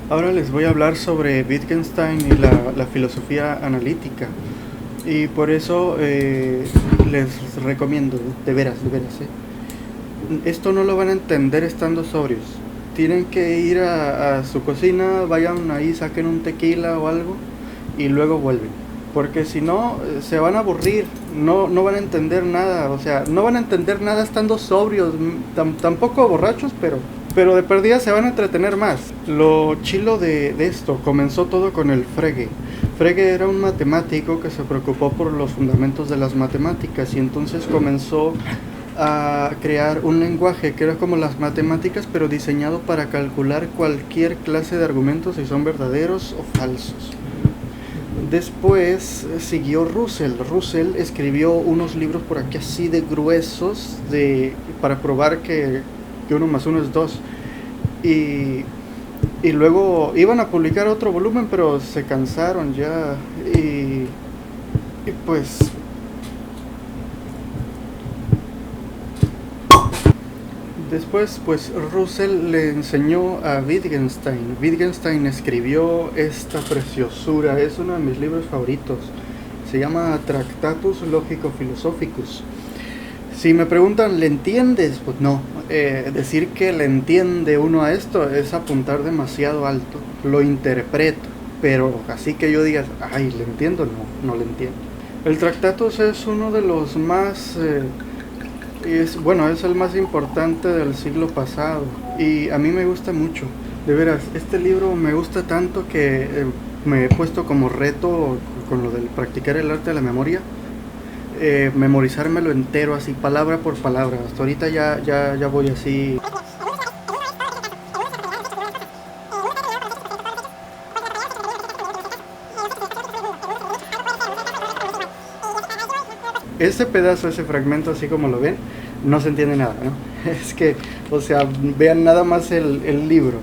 Ahora les voy a hablar sobre Wittgenstein y la filosofía analítica. Y por eso les recomiendo, de veras, esto no lo van a entender estando sobrios. Tienen que ir a su cocina, vayan ahí, saquen un tequila o algo y luego vuelven. Porque si no, se van a aburrir, no van a entender nada. O sea, no van a entender nada estando sobrios, tampoco borrachos, pero de perdida se van a entretener más. Lo chilo de esto comenzó todo con el Frege. Frege era un matemático que se preocupó por los fundamentos de las matemáticas y entonces comenzó a crear un lenguaje que era como las matemáticas pero diseñado para calcular cualquier clase de argumentos si son verdaderos o falsos. Después siguió Russell. Russell escribió unos libros por aquí así de gruesos para probar que 1 más 1 es 2. Y, y luego iban a publicar otro volumen, pero se cansaron ya. Y pues después, pues Russell le enseñó a Wittgenstein. Wittgenstein escribió esta preciosura, es uno de mis libros favoritos. Se llama Tractatus Logico-Philosophicus. Si me preguntan, ¿le entiendes? Pues no. Decir que le entiende uno a esto es apuntar demasiado alto. Lo interpreto, pero así que yo diga, ay, ¿le entiendo? No, no le entiendo. El Tractatus es uno de los más... es el más importante del siglo pasado y a mí me gusta mucho. De veras, este libro me gusta tanto que me he puesto como reto con lo del practicar el arte de la memoria, memorizármelo entero, así palabra por palabra. Hasta ahorita ya voy así. Ese pedazo, ese fragmento, así como lo ven, no se entiende nada, ¿no? Es que, o sea, vean nada más el libro.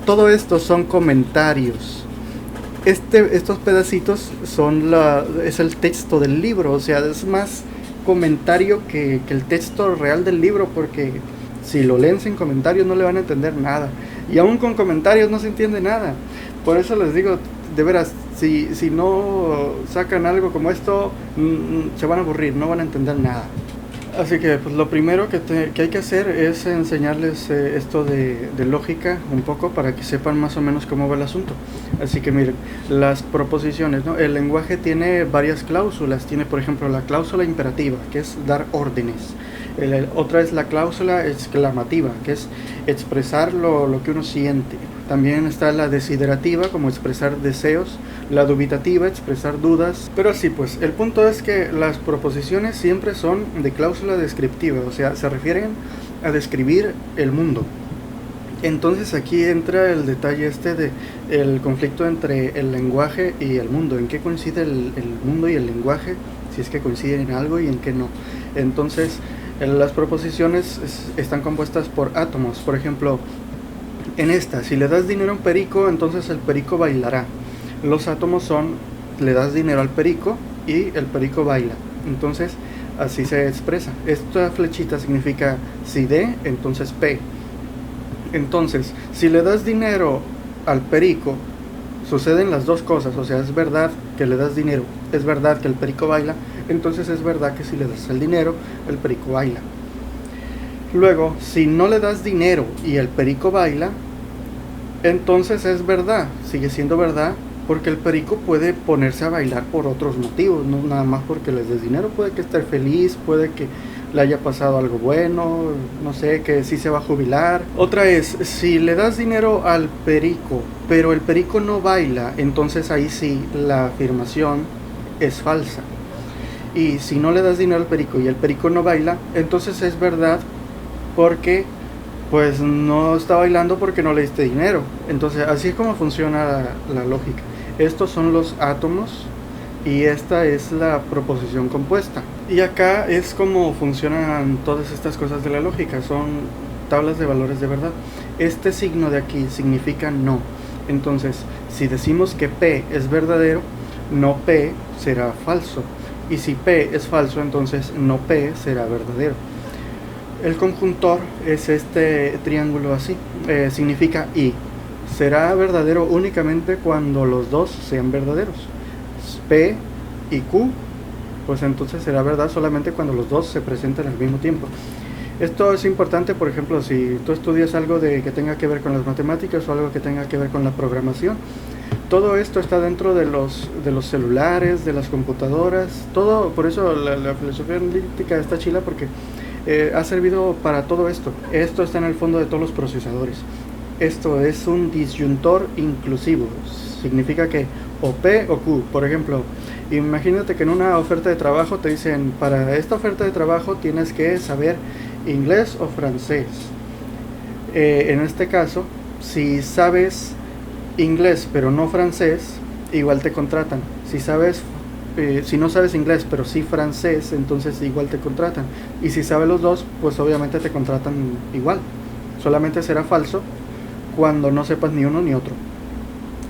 Todo esto son comentarios. Estos pedacitos es el texto del libro, o sea, es más comentario que el texto real del libro, porque si lo leen sin comentarios no le van a entender nada. Y aún con comentarios no se entiende nada. Por eso les digo, de veras, si no sacan algo como esto, se van a aburrir, no van a entender nada. Así que pues lo primero que hay que hacer es enseñarles esto de lógica un poco para que sepan más o menos cómo va el asunto. Así que miren, las proposiciones, ¿no? El lenguaje tiene varias cláusulas. Tiene, por ejemplo, la cláusula imperativa, que es dar órdenes. Otra es la cláusula exclamativa, que es expresar lo que uno siente. También está la desiderativa, como expresar deseos. La dubitativa, expresar dudas. Pero sí, pues el punto es que las proposiciones siempre son de cláusula descriptiva, o sea, se refieren a describir el mundo. Entonces aquí entra el detalle de el conflicto entre el lenguaje y el mundo. ¿En qué coincide el mundo y el lenguaje? Si es que coinciden en algo y en qué no. Entonces las proposiciones están compuestas por átomos. Por ejemplo, en esta, si le das dinero a un perico, entonces el perico bailará. Los átomos son, le das dinero al perico y el perico baila. Entonces así se expresa. Esta flechita significa si D, entonces P. Entonces, si le das dinero al perico, suceden las dos cosas. O sea, es verdad que le das dinero, es verdad que el perico baila. Entonces es verdad que si le das el dinero, el perico baila. Luego, si no le das dinero y el perico baila, entonces es verdad, sigue siendo verdad, porque el perico puede ponerse a bailar por otros motivos, no nada más porque les des dinero. Puede que esté feliz, puede que le haya pasado algo bueno, no sé, que sí se va a jubilar. Otra es, si le das dinero al perico, pero el perico no baila, entonces ahí sí la afirmación es falsa. Y si no le das dinero al perico y el perico no baila, entonces es verdad, porque pues no está bailando porque no le diste dinero. Entonces así es como funciona la lógica. Estos son los átomos y esta es la proposición compuesta. Y acá es como funcionan todas estas cosas de la lógica. Son tablas de valores de verdad. Este signo de aquí significa no. Entonces, si decimos que P es verdadero, no P será falso. Y si P es falso, entonces no P será verdadero. El conjuntor es este triángulo así, significa y. será verdadero únicamente cuando los dos sean verdaderos. P y Q, pues entonces será verdad solamente cuando los dos se presenten al mismo tiempo. Esto es importante, por ejemplo, si tú estudias algo que tenga que ver con las matemáticas o algo que tenga que ver con la programación. Todo esto está dentro de los celulares, de las computadoras, todo. Por eso la filosofía analítica está chila, porque ha servido para todo esto. Esto está en el fondo de todos los procesadores. Esto es un disyuntor inclusivo. Significa que o P o Q. Por ejemplo, imagínate que en una oferta de trabajo te dicen, para esta oferta de trabajo tienes que saber inglés o francés. En este caso, si sabes inglés pero no francés, igual te contratan. Si no sabes inglés pero sí francés, entonces igual te contratan. Y si sabes los dos, pues obviamente te contratan igual. Solamente será falso cuando no sepas ni uno ni otro.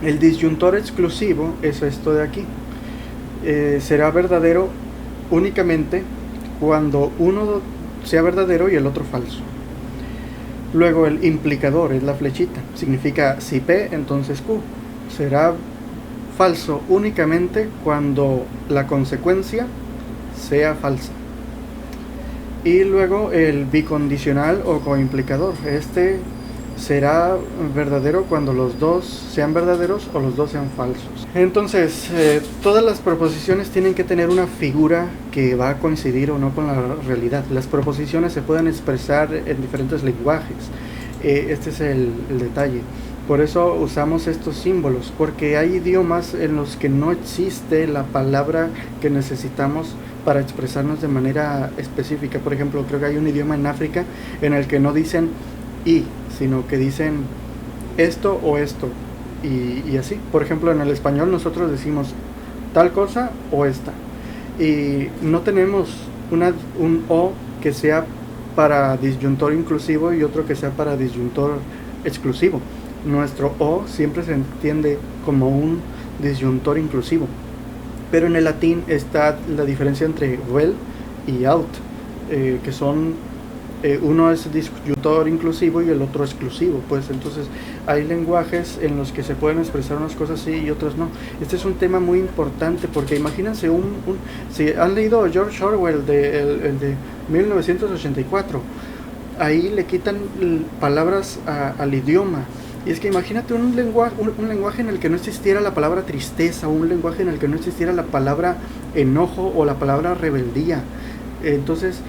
El disyuntor exclusivo es esto de aquí. Será verdadero únicamente cuando uno sea verdadero y el otro falso. Luego el implicador es la flechita, significa si P, entonces Q. Será falso únicamente cuando la consecuencia sea falsa. Y luego el bicondicional o coimplicador. Este será verdadero cuando los dos sean verdaderos o los dos sean falsos. Entonces, todas las proposiciones tienen que tener una figura que va a coincidir o no con la realidad. Las proposiciones se pueden expresar en diferentes lenguajes. Este es el detalle. Por eso usamos estos símbolos, porque hay idiomas en los que no existe la palabra que necesitamos para expresarnos de manera específica. Por ejemplo, creo que hay un idioma en África en el que no dicen y, sino que dicen esto o esto, y así. Por ejemplo, en el español nosotros decimos tal cosa o esta, y no tenemos un o que sea para disyuntor inclusivo y otro que sea para disyuntor exclusivo. Nuestro o siempre se entiende como un disyuntor inclusivo, pero en el latín está la diferencia entre well y out, que son uno es disyuntor inclusivo y el otro exclusivo. Pues entonces hay lenguajes en los que se pueden expresar unas cosas sí y otras no. Este es un tema muy importante, porque imagínense si han leído George Orwell, el de 1984, ahí le quitan palabras al idioma. Y es que imagínate un lenguaje en el que no existiera la palabra tristeza, o un lenguaje en el que no existiera la palabra enojo o la palabra rebeldía. Entonces,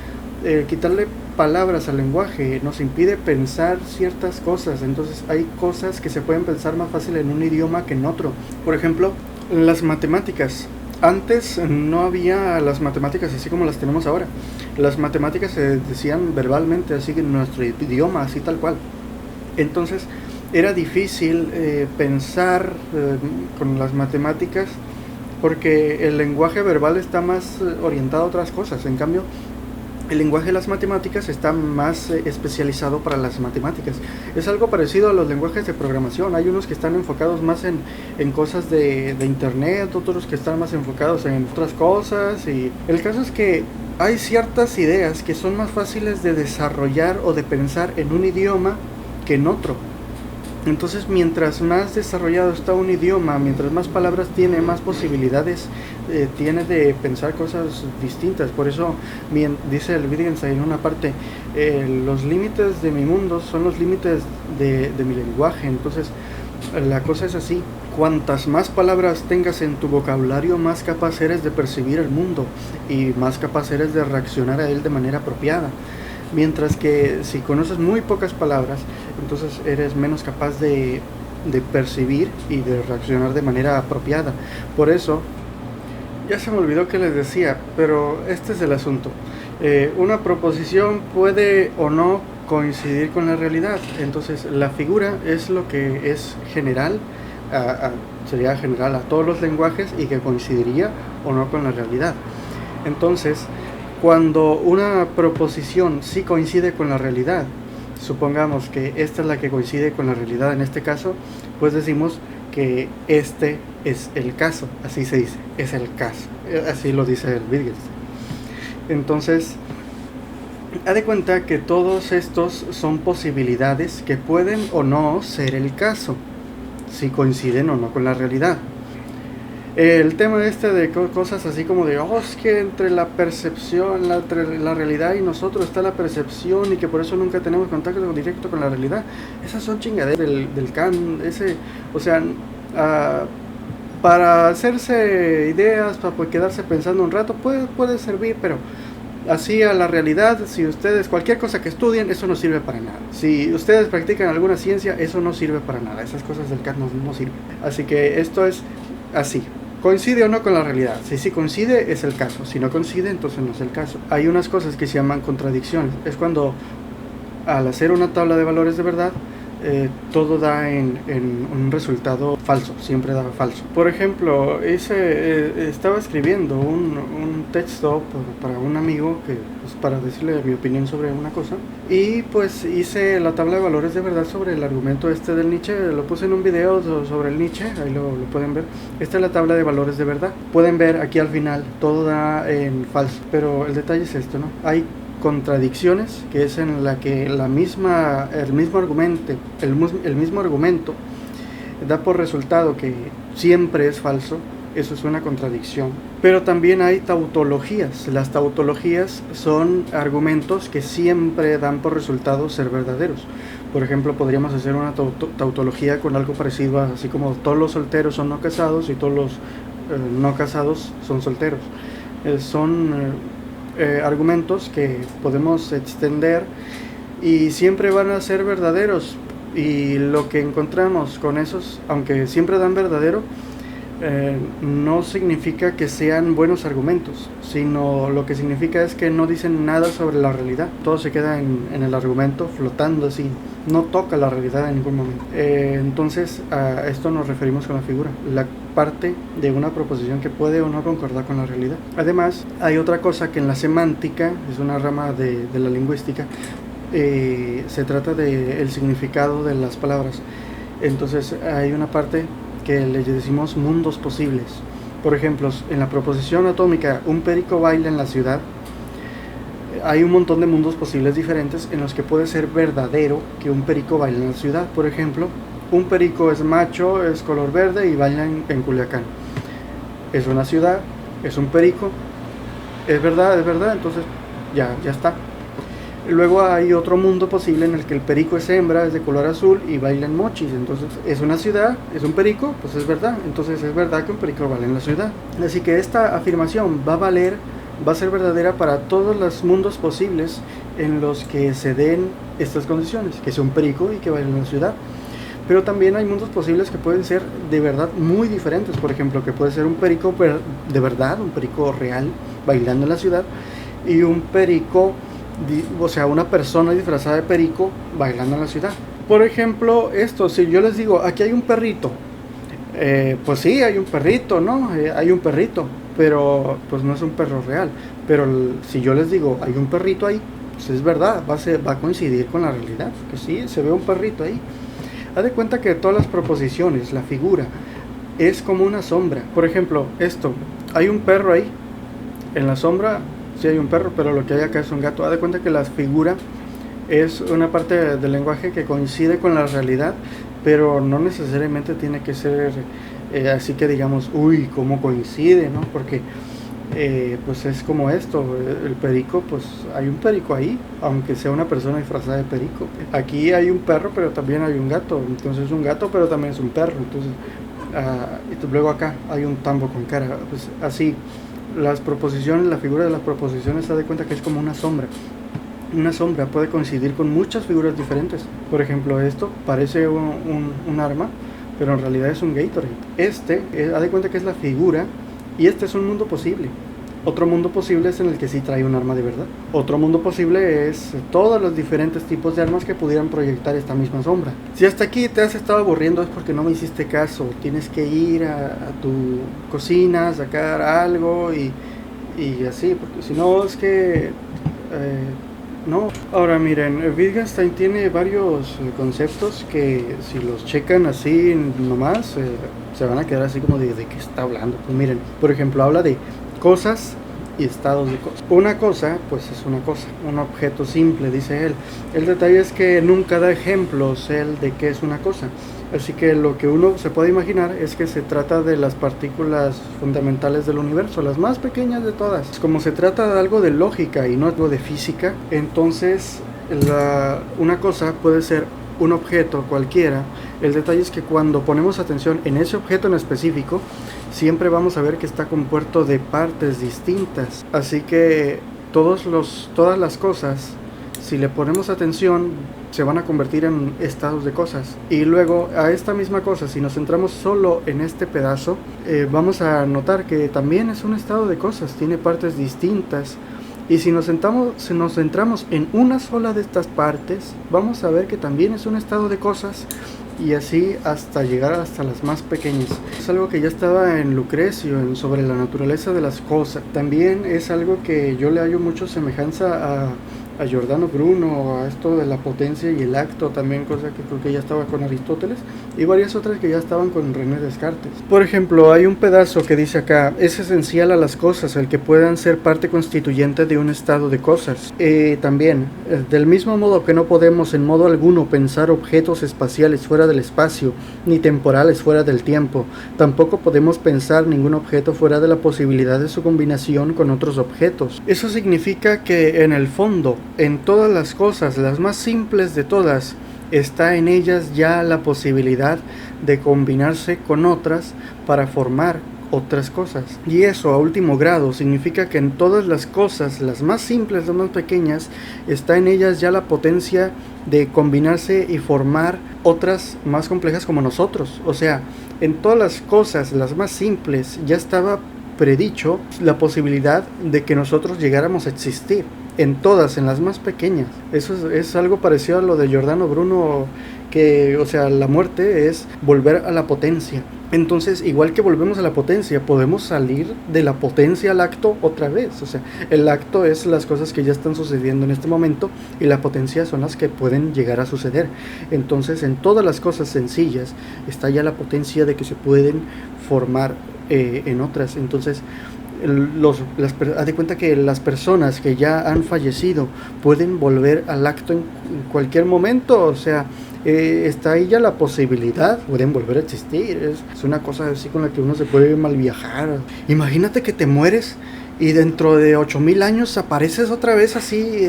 quitarle palabras al lenguaje nos impide pensar ciertas cosas. Entonces hay cosas que se pueden pensar más fácil en un idioma que en otro. Por ejemplo, las matemáticas. Antes no había las matemáticas así como las tenemos ahora. Las matemáticas se decían verbalmente, así que en nuestro idioma, así tal cual. Entonces era difícil pensar con las matemáticas, porque el lenguaje verbal está más orientado a otras cosas. En cambio, el lenguaje de las matemáticas está más especializado para las matemáticas. Es algo parecido a los lenguajes de programación. Hay unos que están enfocados más en cosas de internet, otros que están más enfocados en otras cosas. Y el caso es que hay ciertas ideas que son más fáciles de desarrollar o de pensar en un idioma que en otro. Entonces, mientras más desarrollado está un idioma, mientras más palabras tiene, más posibilidades tiene de pensar cosas distintas. Por eso dice el Wittgenstein en una parte, los límites de mi mundo son los límites de mi lenguaje. Entonces, la cosa es así: cuantas más palabras tengas en tu vocabulario, más capaz eres de percibir el mundo y más capaz eres de reaccionar a él de manera apropiada. Mientras que si conoces muy pocas palabras, entonces eres menos capaz de percibir y de reaccionar de manera apropiada. Por eso, ya se me olvidó que les decía, pero este es el asunto. Una proposición puede o no coincidir con la realidad. Entonces la figura es lo que es general, sería general a todos los lenguajes y que coincidiría o no con la realidad. Entonces, cuando una proposición sí coincide con la realidad, supongamos que esta es la que coincide con la realidad en este caso, pues decimos que este es el caso. Así se dice, es el caso. Así lo dice el Wittgenstein. Entonces, haz de cuenta que todos estos son posibilidades que pueden o no ser el caso. si coinciden o no con la realidad. El tema este de cosas así como de, es que entre la percepción, entre la realidad y nosotros está la percepción y que por eso nunca tenemos contacto directo con la realidad. Esas son chingaderas del Kant, o sea, para hacerse ideas, para quedarse pensando un rato, puede servir, pero así a la realidad, si ustedes, cualquier cosa que estudien, eso no sirve para nada. Si ustedes practican alguna ciencia, eso no sirve para nada. Esas cosas del Kant no sirven. Así que esto es así. ¿Coincide o no con la realidad? Si sí coincide, es el caso. Si no coincide, entonces no es el caso. Hay unas cosas que se llaman contradicciones. Es cuando al hacer una tabla de valores de verdad, todo da en un resultado falso, siempre da falso. Por ejemplo, estaba escribiendo un texto para un amigo, pues, para decirle mi opinión sobre una cosa, y pues hice la tabla de valores de verdad sobre el argumento del Nietzsche. Lo puse en un video sobre el Nietzsche, ahí lo pueden ver. Esta es la tabla de valores de verdad. Pueden ver aquí al final, todo da en falso, pero el detalle es esto, ¿no? Hay contradicciones, que es en la que el mismo argumento da por resultado que siempre es falso. Eso es una contradicción. Pero también hay tautologías. Las tautologías son argumentos que siempre dan por resultado ser verdaderos. Por ejemplo, podríamos hacer una tautología con algo parecido a, así como todos los solteros son no casados y todos los no casados son solteros. Argumentos que podemos extender y siempre van a ser verdaderos, y lo que encontramos con esos, aunque siempre dan verdadero, no significa que sean buenos argumentos, sino lo que significa es que no dicen nada sobre la realidad. Todo se queda en el argumento flotando así, no toca la realidad en ningún momento. Entonces a esto nos referimos con la figura, la parte de una proposición que puede o no concordar con la realidad. Además, hay otra cosa que en la semántica, es una rama de la lingüística, se trata del significado de las palabras. Entonces hay una parte que le decimos mundos posibles. Por ejemplo, en la proposición atómica, un perico baila en la ciudad, hay un montón de mundos posibles diferentes en los que puede ser verdadero que un perico baile en la ciudad. Por ejemplo, un perico es macho, es color verde y baila en Culiacán. Es una ciudad, es un perico, es verdad, entonces ya está. Luego hay otro mundo posible en el que el perico es hembra, es de color azul y baila en Mochis. Entonces es una ciudad, es un perico, pues es verdad. Entonces es verdad que un perico baila en la ciudad. Así que esta afirmación va a ser verdadera para todos los mundos posibles en los que se den estas condiciones, que sea un perico y que baile en la ciudad. Pero también hay mundos posibles que pueden ser de verdad muy diferentes. Por ejemplo, que puede ser un perico de verdad, un perico real bailando en la ciudad, y un perico, o sea, una persona disfrazada de perico bailando en la ciudad. Por ejemplo, si yo les digo, aquí hay un perrito, pues sí, hay un perrito, ¿no? Hay un perrito, pero pues no es un perro real. Pero si yo les digo, hay un perrito ahí, pues es verdad, va a coincidir con la realidad, que sí, se ve un perrito ahí. Haz de cuenta que todas las proposiciones, la figura, es como una sombra. Por ejemplo, hay un perro ahí, en la sombra sí hay un perro, pero lo que hay acá es un gato. Haz de cuenta que la figura es una parte del lenguaje que coincide con la realidad, pero no necesariamente tiene que ser así que digamos, uy, cómo coincide, ¿no? Porque pues es como esto, el perico, pues hay un perico ahí, aunque sea una persona disfrazada de perico. Aquí hay un perro, pero también hay un gato, entonces es un gato, pero también es un perro. Entonces, y luego acá hay un tambo con cara, pues así. Las proposiciones, la figura de las proposiciones, se da cuenta que es como una sombra. Una sombra puede coincidir con muchas figuras diferentes. Por ejemplo, esto parece un arma, pero en realidad es un Gatorade. Da de cuenta que es la figura, y este es un mundo posible. Otro mundo posible es en el que sí trae un arma de verdad. Otro mundo posible es todos los diferentes tipos de armas que pudieran proyectar esta misma sombra. Si hasta aquí te has estado aburriendo es porque no me hiciste caso. Tienes que ir a tu cocina, sacar algo y así, porque si no es que... no. Ahora miren, Wittgenstein tiene varios conceptos que si los checan así nomás, se van a quedar así como de qué está hablando. Pues miren, por ejemplo, habla de cosas y estados de cosas. Una cosa, pues es una cosa, un objeto simple, dice él. El detalle es que nunca da ejemplos él de qué es una cosa. Así que lo que uno se puede imaginar es que se trata de las partículas fundamentales del universo, las más pequeñas de todas. Como se trata de algo de lógica y no algo de física, entonces una cosa puede ser un objeto cualquiera. El detalle es que cuando ponemos atención en ese objeto en específico, siempre vamos a ver que está compuesto de partes distintas. Así que todas las cosas, si le ponemos atención, se van a convertir en estados de cosas. Y luego a esta misma cosa, si nos centramos solo en este pedazo, vamos a notar que también es un estado de cosas, tiene partes distintas. Y si nos centramos en una sola de estas partes, vamos a ver que también es un estado de cosas, y así hasta llegar hasta las más pequeñas. Es algo que ya estaba en Lucrecio, sobre la naturaleza de las cosas. También es algo que yo le hallo mucho semejanza a Giordano Bruno, a esto de la potencia y el acto, también cosa que creo que ya estaba con Aristóteles, y varias otras que ya estaban con René Descartes. Por ejemplo, hay un pedazo que dice acá: es esencial a las cosas el que puedan ser parte constituyente de un estado de cosas. También, del mismo modo que no podemos en modo alguno pensar objetos espaciales fuera del espacio, ni temporales fuera del tiempo, tampoco podemos pensar ningún objeto fuera de la posibilidad de su combinación con otros objetos. Eso significa que en el fondo, en todas las cosas, las más simples de todas, está en ellas ya la posibilidad de combinarse con otras para formar otras cosas. Y eso, a último grado, significa que en todas las cosas, las más simples, las más pequeñas, está en ellas ya la potencia de combinarse y formar otras más complejas como nosotros. O sea, en todas las cosas, las más simples, ya estaba predicho la posibilidad de que nosotros llegáramos a existir. En todas, en las más pequeñas. Eso es algo parecido a lo de Giordano Bruno, que, o sea, la muerte es volver a la potencia. Entonces, igual que volvemos a la potencia, podemos salir de la potencia al acto otra vez. O sea, el acto es las cosas que ya están sucediendo en este momento, y la potencia son las que pueden llegar a suceder. Entonces, en todas las cosas sencillas está ya la potencia de que se pueden formar en otras. Entonces, haz de cuenta que las personas que ya han fallecido pueden volver al acto en cualquier momento. O sea, está ahí ya la posibilidad, pueden volver a existir. Es una cosa así con la que uno se puede mal viajar. Imagínate que te mueres y dentro de 8000 años apareces otra vez así,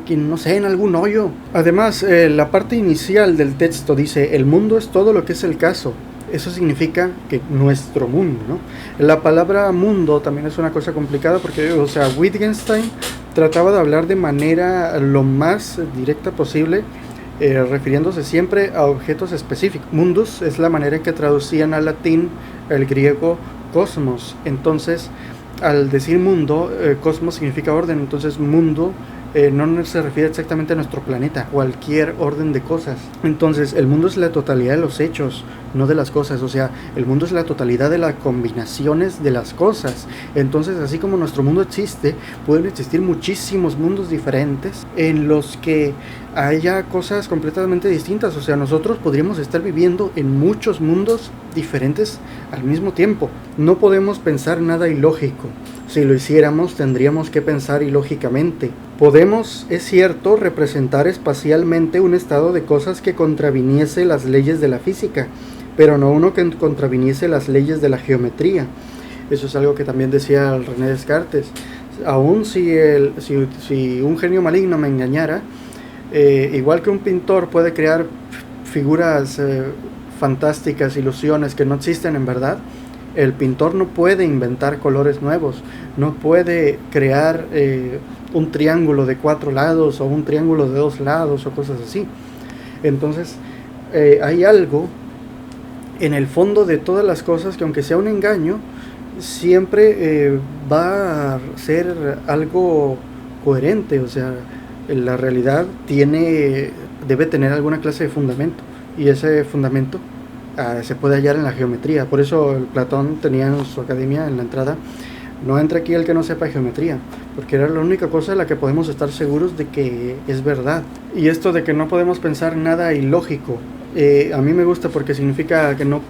no sé, en algún hoyo. Además, la parte inicial del texto dice: el mundo es todo lo que es el caso. Eso significa que nuestro mundo, ¿no? La palabra mundo también es una cosa complicada porque, o sea, Wittgenstein trataba de hablar de manera lo más directa posible, refiriéndose siempre a objetos específicos. Mundus es la manera en que traducían al latín el griego cosmos. Entonces, al decir mundo, cosmos significa orden, entonces mundo no se refiere exactamente a nuestro planeta, cualquier orden de cosas. Entonces, el mundo es la totalidad de los hechos, no de las cosas. O sea, el mundo es la totalidad de las combinaciones de las cosas. Entonces, así como nuestro mundo existe, pueden existir muchísimos mundos diferentes en los que haya cosas completamente distintas. O sea, nosotros podríamos estar viviendo en muchos mundos diferentes al mismo tiempo. No podemos pensar nada ilógico. Si lo hiciéramos, tendríamos que pensar ilógicamente. Podemos, es cierto, representar espacialmente un estado de cosas que contraviniese las leyes de la física, pero no uno que contraviniese las leyes de la geometría. Eso es algo que también decía René Descartes. Aún si un genio maligno me engañara, igual que un pintor puede crear figuras fantásticas, ilusiones que no existen en verdad, el pintor no puede inventar colores nuevos, no puede crear un triángulo de 4 lados o un triángulo de 2 lados o cosas así. Entonces, hay algo en el fondo de todas las cosas que, aunque sea un engaño, siempre va a ser algo coherente. O sea, la realidad debe tener alguna clase de fundamento, y ese fundamento se puede hallar en la geometría. Por eso Platón tenía en su academia, en la entrada: no entra aquí el que no sepa geometría, porque era la única cosa en la que podemos estar seguros de que es verdad. Y esto de que no podemos pensar nada ilógico, a mí me gusta, porque significa que no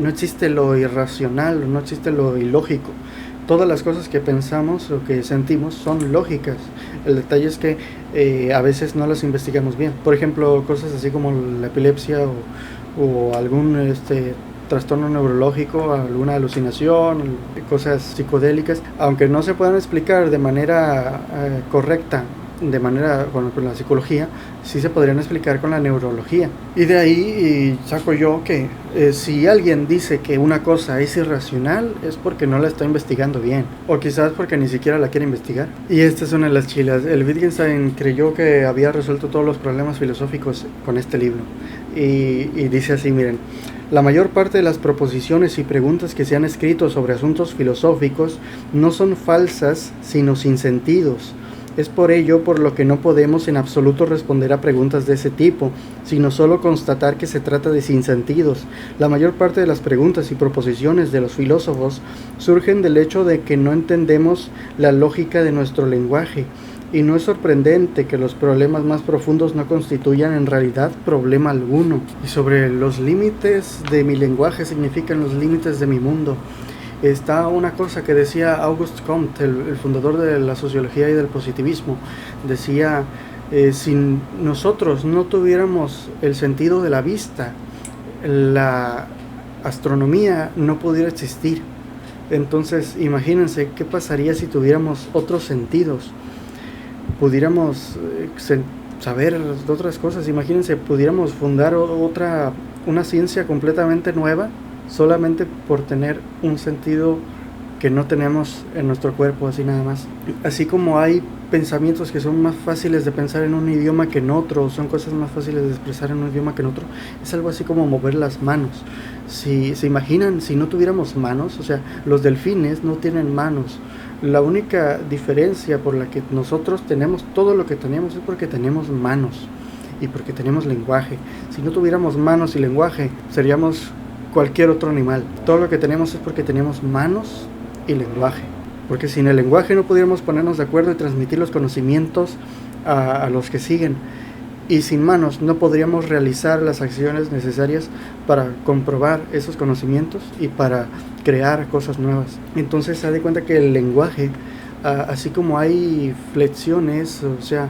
existe lo irracional, no existe lo ilógico. Todas las cosas que pensamos o que sentimos son lógicas. El detalle es que a veces no las investigamos bien. Por ejemplo, cosas así como la epilepsia o algún trastorno neurológico, alguna alucinación, cosas psicodélicas, aunque no se puedan explicar de manera correcta, de manera con la psicología, sí se podrían explicar con la neurología. Y de ahí saco yo que si alguien dice que una cosa es irracional, es porque no la está investigando bien, o quizás porque ni siquiera la quiere investigar. Y esta es una de las chilas. El Wittgenstein creyó que había resuelto todos los problemas filosóficos con este libro, y dice así, miren: la mayor parte de las proposiciones y preguntas que se han escrito sobre asuntos filosóficos no son falsas, sino sin sentidos. Es por ello por lo que no podemos en absoluto responder a preguntas de ese tipo, sino solo constatar que se trata de sinsentidos. La mayor parte de las preguntas y proposiciones de los filósofos surgen del hecho de que no entendemos la lógica de nuestro lenguaje, y no es sorprendente que los problemas más profundos no constituyan en realidad problema alguno. Y sobre los límites de mi lenguaje significan los límites de mi mundo. Está una cosa que decía Auguste Comte, el fundador de la sociología y del positivismo. Decía, si nosotros no tuviéramos el sentido de la vista, la astronomía no pudiera existir. Entonces, imagínense qué pasaría si tuviéramos otros sentidos. Pudiéramos saber de otras cosas. Imagínense, pudiéramos fundar una ciencia completamente nueva, solamente por tener un sentido que no tenemos en nuestro cuerpo, así nada más. Así como hay pensamientos que son más fáciles de pensar en un idioma que en otro, son cosas más fáciles de expresar en un idioma que en otro, es algo así como mover las manos. Si se imaginan, si no tuviéramos manos, o sea, los delfines no tienen manos. La única diferencia por la que nosotros tenemos todo lo que tenemos es porque tenemos manos y porque tenemos lenguaje. Si no tuviéramos manos y lenguaje, seríamos cualquier otro animal. Todo lo que tenemos es porque tenemos manos y lenguaje, porque sin el lenguaje no pudiéramos ponernos de acuerdo y transmitir los conocimientos a los que siguen, y sin manos no podríamos realizar las acciones necesarias para comprobar esos conocimientos y para crear cosas nuevas. Entonces se da cuenta que el lenguaje, así como hay flexiones, o sea,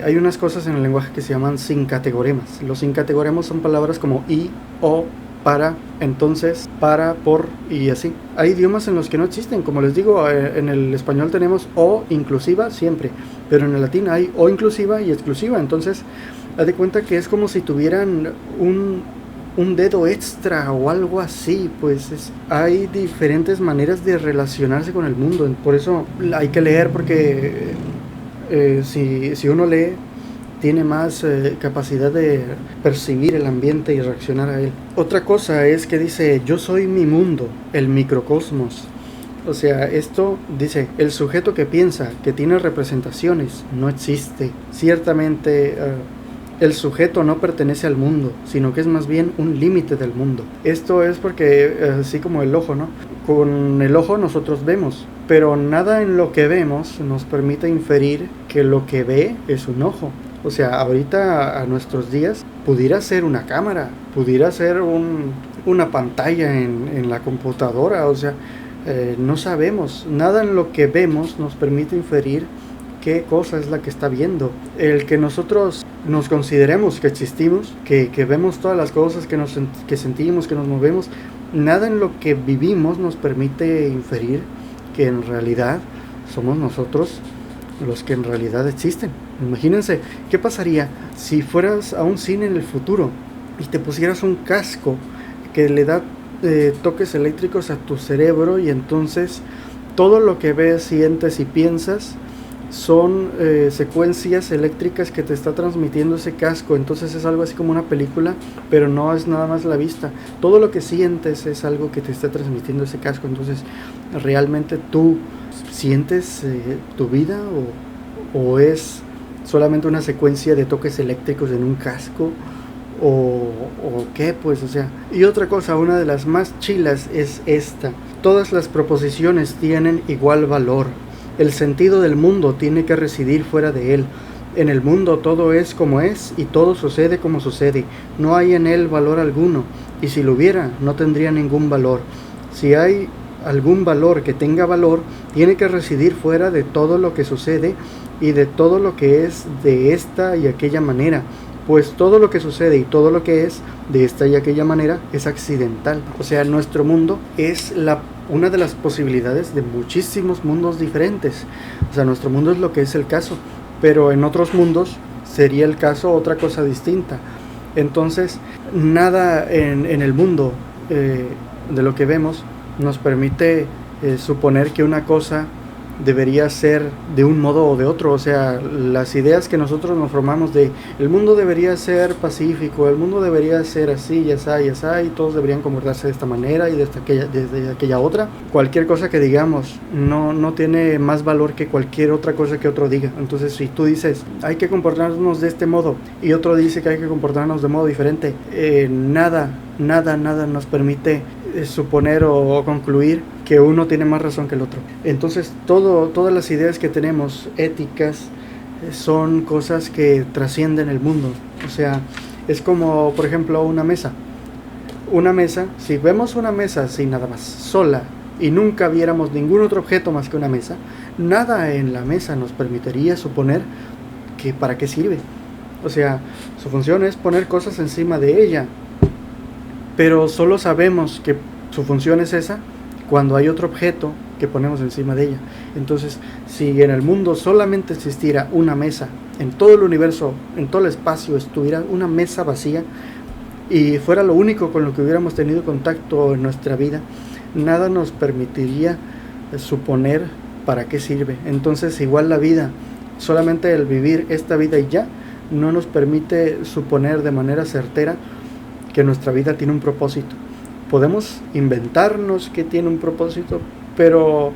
hay unas cosas en el lenguaje que se llaman sincategoremas. Los sincategoremas son palabras como y, o, para, entonces, para, por y así. Hay idiomas en los que no existen, como les digo, en el español tenemos o inclusiva siempre, pero en el latín hay o inclusiva y exclusiva. Entonces, haz de cuenta que es como si tuvieran un dedo extra o algo así. Pues hay diferentes maneras de relacionarse con el mundo. Por eso hay que leer, porque si uno lee, tiene más capacidad de percibir el ambiente y reaccionar a él. Otra cosa es que dice: yo soy mi mundo, el microcosmos. O sea, esto dice: el sujeto que piensa que tiene representaciones no existe. Ciertamente el sujeto no pertenece al mundo, sino que es más bien un límite del mundo. Esto es porque, así como el ojo, ¿no? Con el ojo nosotros vemos, pero nada en lo que vemos nos permite inferir que lo que ve es un ojo. O sea, ahorita a nuestros días pudiera ser una cámara, pudiera ser una pantalla en la computadora. O sea, no sabemos. Nada en lo que vemos nos permite inferir qué cosa es la que está viendo. El que nosotros nos consideremos que existimos, que vemos todas las cosas, que sentimos, que nos movemos, nada en lo que vivimos nos permite inferir que en realidad somos nosotros los que en realidad existen. Imagínense, ¿qué pasaría si fueras a un cine en el futuro y te pusieras un casco que le da toques eléctricos a tu cerebro, y entonces todo lo que ves, sientes y piensas son secuencias eléctricas que te está transmitiendo ese casco? Entonces es algo así como una película, pero no es nada más la vista. Todo lo que sientes es algo que te está transmitiendo ese casco. Entonces, ¿realmente tú sientes tu vida o es solamente una secuencia de toques eléctricos en un casco? ¿O qué? Pues, o sea. Y otra cosa, una de las más chilas es esta: todas las proposiciones tienen igual valor. El sentido del mundo tiene que residir fuera de él. En el mundo todo es como es y todo sucede como sucede. No hay en él valor alguno, y si lo hubiera, no tendría ningún valor. Si hay algún valor que tenga valor, tiene que residir fuera de todo lo que sucede y de todo lo que es de esta y aquella manera, pues todo lo que sucede y todo lo que es de esta y aquella manera es accidental. O sea, nuestro mundo es una de las posibilidades de muchísimos mundos diferentes. O sea, nuestro mundo es lo que es el caso, pero en otros mundos sería el caso otra cosa distinta. Entonces, nada en el mundo de lo que vemos nos permite suponer que una cosa debería ser de un modo o de otro. O sea, las ideas que nosotros nos formamos de el mundo debería ser pacífico, el mundo debería ser así y así y así, y todos deberían comportarse de esta manera y desde aquella otra. Cualquier cosa que digamos no tiene más valor que cualquier otra cosa que otro diga. Entonces, si tú dices hay que comportarnos de este modo y otro dice que hay que comportarnos de modo diferente, nada nos permite suponer o concluir que uno tiene más razón que el otro. Entonces todas las ideas que tenemos éticas son cosas que trascienden el mundo. O sea, es como por ejemplo una mesa, si vemos una mesa así nada más sola y nunca viéramos ningún otro objeto más que una mesa, nada en la mesa nos permitiría suponer que para qué sirve. O sea, su función es poner cosas encima de ella, pero solo sabemos que su función es esa cuando hay otro objeto que ponemos encima de ella. Entonces, si en el mundo solamente existiera una mesa, en todo el universo, en todo el espacio estuviera una mesa vacía y fuera lo único con lo que hubiéramos tenido contacto en nuestra vida, nada nos permitiría suponer para qué sirve. Entonces, igual la vida, solamente el vivir esta vida y ya, no nos permite suponer de manera certera que nuestra vida tiene un propósito. Podemos inventarnos que tiene un propósito, pero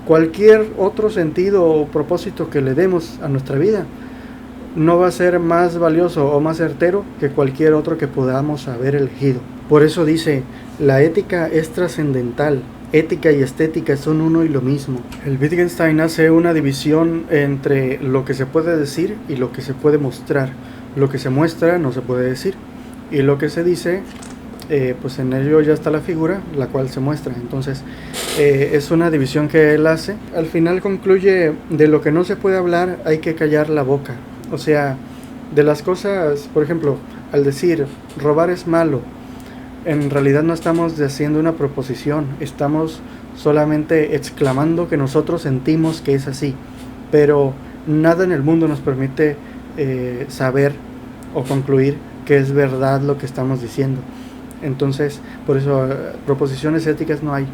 cualquier otro sentido o propósito que le demos a nuestra vida no va a ser más valioso o más certero que cualquier otro que podamos haber elegido. Por eso dice, la ética es trascendental. Ética y estética son uno y lo mismo. El Wittgenstein hace una división entre lo que se puede decir y lo que se puede mostrar. Lo que se muestra no se puede decir, y lo que se dice, pues en ello ya está la figura, la cual se muestra. Entonces, es una división que él hace. Al final concluye, de lo que no se puede hablar hay que callar la boca. O sea, de las cosas, por ejemplo, al decir robar es malo, en realidad no estamos haciendo una proposición, estamos solamente exclamando que nosotros sentimos que es así, pero nada en el mundo nos permite saber o concluir que es verdad lo que estamos diciendo. Entonces, por eso proposiciones éticas no hay.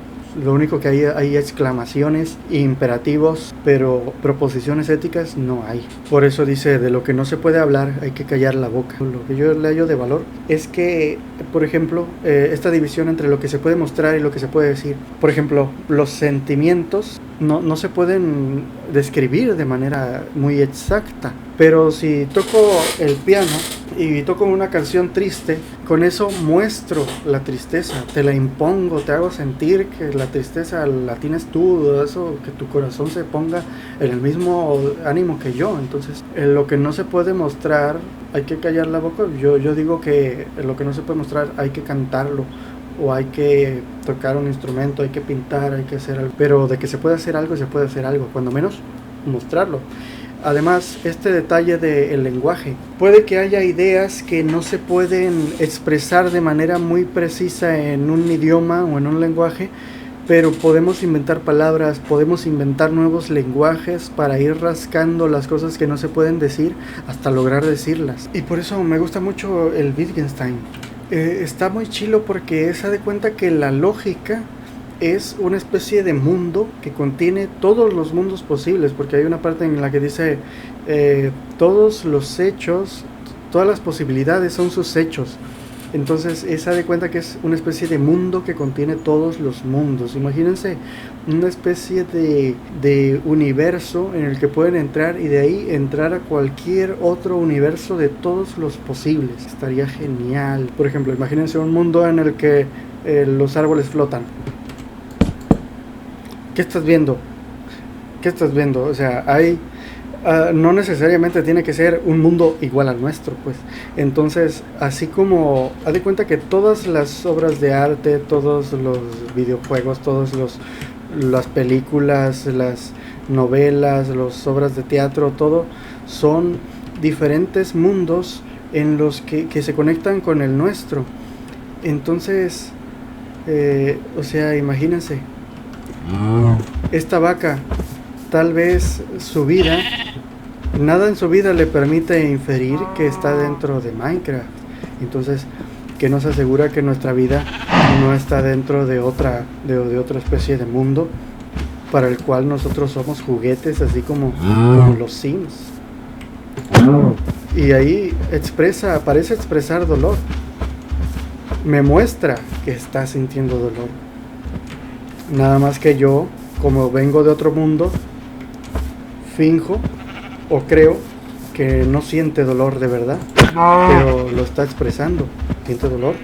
Lo único que hay exclamaciones e imperativos, pero proposiciones éticas no hay. Por eso dice, de lo que no se puede hablar hay que callar la boca. Lo que yo le hallo de valor es que, por ejemplo, esta división entre lo que se puede mostrar y lo que se puede decir. Por ejemplo, los sentimientos no se pueden describir de manera muy exacta, pero si toco el piano y toco una canción triste, con eso muestro la tristeza, te la impongo, te hago sentir que la tristeza la tienes tú, eso, que tu corazón se ponga en el mismo ánimo que yo. Entonces, en lo que no se puede mostrar hay que callar la boca. Yo digo que en lo que no se puede mostrar hay que cantarlo, o hay que tocar un instrumento, hay que pintar, hay que hacer algo. Pero de que se puede hacer algo, se puede hacer algo, cuando menos mostrarlo. Además, este detalle del lenguaje, puede que haya ideas que no se pueden expresar de manera muy precisa en un idioma o en un lenguaje, pero podemos inventar palabras, podemos inventar nuevos lenguajes para ir rascando las cosas que no se pueden decir hasta lograr decirlas. Y por eso me gusta mucho el Wittgenstein. Está muy chilo porque se da cuenta que la lógica es una especie de mundo que contiene todos los mundos posibles, porque hay una parte en la que dice todos los hechos, todas las posibilidades son sus hechos. Entonces se da cuenta que es una especie de mundo que contiene todos los mundos. Imagínense una especie de universo en el que pueden entrar y de ahí entrar a cualquier otro universo de todos los posibles. Estaría genial. Por ejemplo, imagínense un mundo en el que los árboles flotan. ¿Qué estás viendo? ¿Qué estás viendo? O sea, hay... no necesariamente tiene que ser un mundo igual al nuestro, pues. Entonces, así como haz de cuenta que todas las obras de arte, todos los videojuegos, las películas, las novelas, las obras de teatro, todo son diferentes mundos en los que se conectan con el nuestro. Entonces, o sea, imagínense, esta vaca, tal vez su vida, nada en su vida le permite inferir que está dentro de Minecraft. Entonces, ¿qué nos asegura que nuestra vida no está dentro de otra especie de mundo para el cual nosotros somos juguetes, así como los Sims? Y ahí parece expresar dolor. Me muestra que está sintiendo dolor. Nada más que yo, como vengo de otro mundo, finjo o creo que no siente dolor de verdad, pero lo está expresando. Siente dolor.